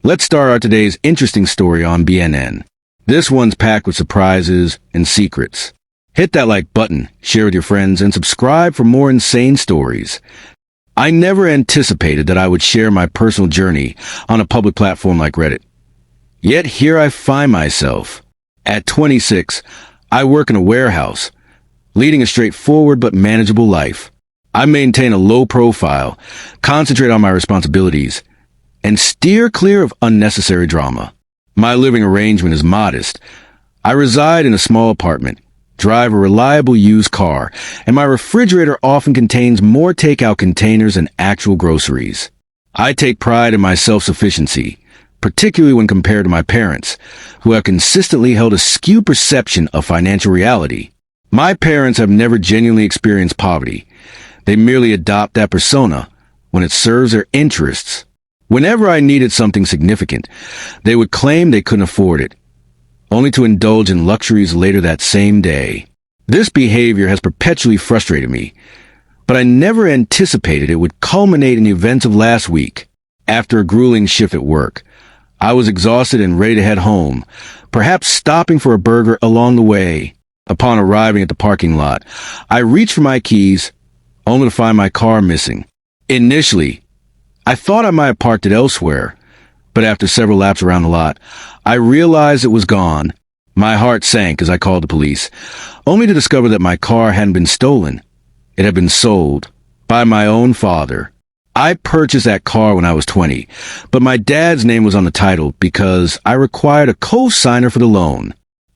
Let's start our today's interesting story on BNN. This one's packed with surprises and secrets. Hit that like button, share with your friends, and subscribe for more insane stories. I never anticipated that I would share my personal journey on a public platform like Reddit. Yet here I find myself. At 26, I work in a warehouse, leading a straightforward but manageable life. I maintain a low profile, concentrate on my responsibilities, and steer clear of unnecessary drama. My living arrangement is modest. I reside in a small apartment, drive a reliable used car, and my refrigerator often contains more takeout containers than actual groceries. I take pride in my self-sufficiency, particularly when compared to my parents, who have consistently held a skewed perception of financial reality. My parents have never genuinely experienced poverty. They merely adopt that persona when it serves their interests. Whenever I needed something significant, they would claim they couldn't afford it, only to indulge in luxuries later that same day. This behavior has perpetually frustrated me, but I never anticipated it would culminate in the events of last week. After a grueling shift at work, I was exhausted and ready to head home, perhaps stopping for a burger along the way. Upon arriving at the parking lot, I reached for my keys, only to find my car missing. Initially, I thought I might have parked it elsewhere, but after several laps around the lot, I realized it was gone. My heart sank as I called the police, only to discover that my car hadn't been stolen. It had been sold by my own father. I purchased that car when I was 20, but my dad's name was on the title because I required a co-signer for the loan.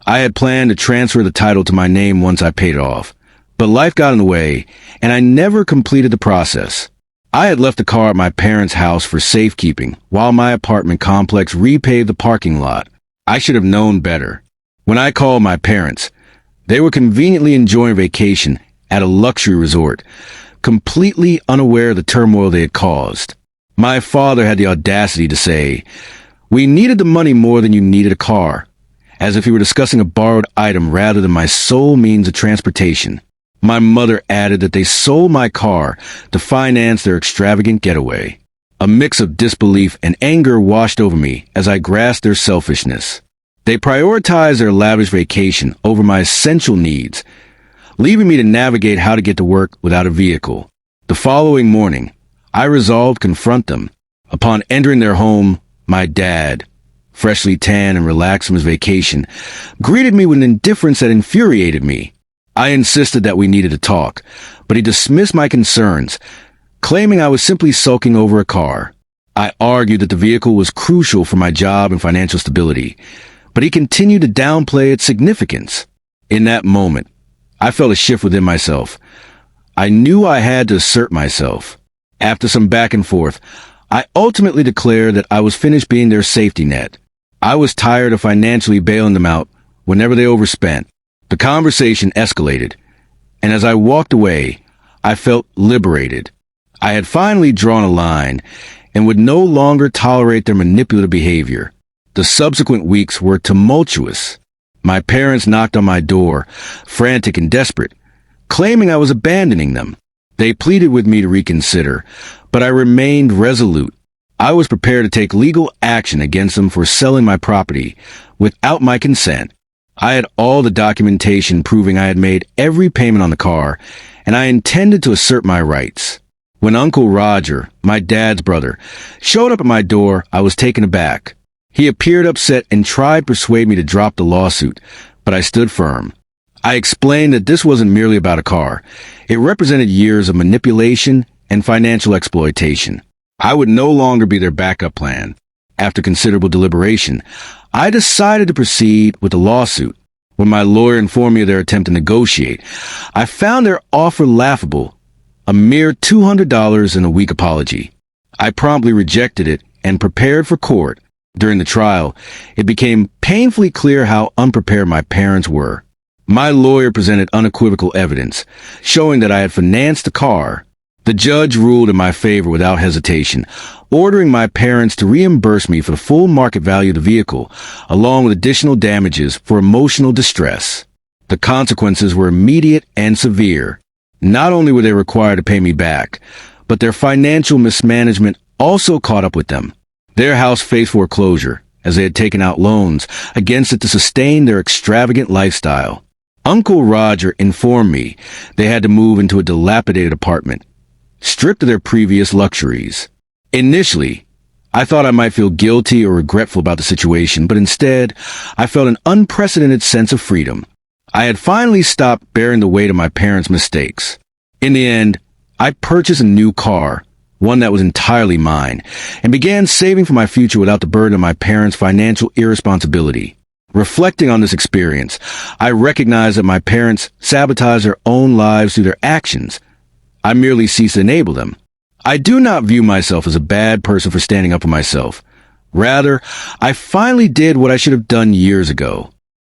I had planned to transfer the title to my name once I paid it off, but life got in the way, and I never completed the process. I had left the car at my parents' house for safekeeping while my apartment complex repaved the parking lot. I should have known better. When I called my parents, they were conveniently enjoying vacation at a luxury resort, completely unaware of the turmoil they had caused. My father had the audacity to say, "We needed the money more than you needed a car," as if he were discussing a borrowed item rather than my sole means of transportation. My mother added that they sold my car to finance their extravagant getaway. A mix of disbelief and anger washed over me as I grasped their selfishness. They prioritized their lavish vacation over my essential needs, leaving me to navigate how to get to work without a vehicle. The following morning, I resolved to confront them. Upon entering their home, my dad, freshly tanned and relaxed from his vacation, greeted me with an indifference that infuriated me. I insisted that we needed to talk, but he dismissed my concerns, claiming I was simply sulking over a car. I argued that the vehicle was crucial for my job and financial stability, but he continued to downplay its significance. In that moment, I felt a shift within myself. I knew I had to assert myself. After some back and forth, I ultimately declared that I was finished being their safety net. I was tired of financially bailing them out whenever they overspent. The conversation escalated, and as I walked away, I felt liberated. I had finally drawn a line and would no longer tolerate their manipulative behavior. The subsequent weeks were tumultuous. My parents knocked on my door, frantic and desperate, claiming I was abandoning them. They pleaded with me to reconsider, but I remained resolute. I was prepared to take legal action against them for selling my property without my consent. I had all the documentation proving I had made every payment on the car, and I intended to assert my rights. When Uncle Roger, my dad's brother, showed up at my door, I was taken aback. He appeared upset and tried to persuade me to drop the lawsuit, but I stood firm. I explained that this wasn't merely about a car. It represented years of manipulation and financial exploitation. I would no longer be their backup plan. After considerable deliberation, I decided to proceed with the lawsuit. When my lawyer informed me of their attempt to negotiate, I found their offer laughable, a mere $200 and a weak apology. I promptly rejected it and prepared for court. During the trial, it became painfully clear how unprepared my parents were. My lawyer presented unequivocal evidence, showing that I had financed the car. The judge ruled in my favor without hesitation, ordering my parents to reimburse me for the full market value of the vehicle, along with additional damages for emotional distress. The consequences were immediate and severe. Not only were they required to pay me back, but their financial mismanagement also caught up with them. Their house faced foreclosure, as they had taken out loans against it to sustain their extravagant lifestyle. Uncle Roger informed me they had to move into a dilapidated apartment, stripped of their previous luxuries. Initially, I thought I might feel guilty or regretful about the situation, but instead, I felt an unprecedented sense of freedom. I had finally stopped bearing the weight of my parents' mistakes. In the end, I purchased a new car, one that was entirely mine, and began saving for my future without the burden of my parents' financial irresponsibility. Reflecting on this experience, I recognize that my parents sabotage their own lives through their actions. I merely cease to enable them. I do not view myself as a bad person for standing up for myself. Rather, I finally did what I should have done years ago.